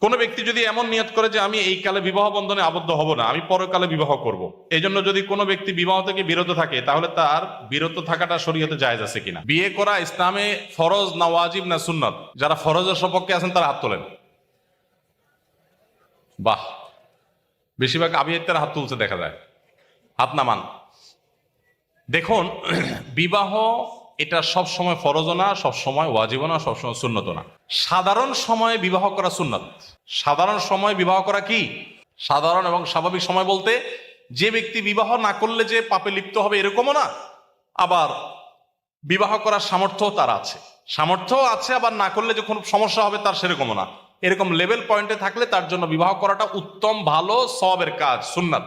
কোন ব্যক্তি যদি এমন নিয়ত করে যে আমি এই কালে বিবাহ বন্ধনে আবদ্ধ হব না, আমি পরকালে বিবাহ করব, এই জন্য যদি কোনো ব্যক্তি বিবাহ থেকে বিরত থাকে, তাহলে তার বিরত থাকাটা শরীয়তে জায়েজ আছে কিনা? বিয়ে করা ইসলামে ফরজ না ওয়াজিব না সুন্নাত? যারা ফরজের সপক্ষে আছেন তারা হাত তোলেন। বাহ, বেশিরভাগ আবিয়াতের হাত তুলছে দেখা যায়, হাত নামান। দেখুন, বিবাহ এটা সব সময় ফরজ না, সব সময় ওয়াজিব না, সব সময় সুন্নত না। সাধারণ সময়ে বিবাহ করা সুন্নাত। সাধারণ সময় বিবাহ করা কি? সাধারণ এবং স্বাভাবিক সময় বলতে যে ব্যক্তি বিবাহ না করলে যে পাপে লিপ্ত হবে এরকমও না, আবার বিবাহ করার সামর্থ্য তার আছে, সামর্থ্য আছে, আবার না করলে যে কোনো সমস্যা হবে তার সেরকমও না। এরকম লেভেল পয়েন্টে থাকলে তার জন্য বিবাহ করাটা উত্তম, ভালো, সওয়াবের কাজ, সুন্নাত।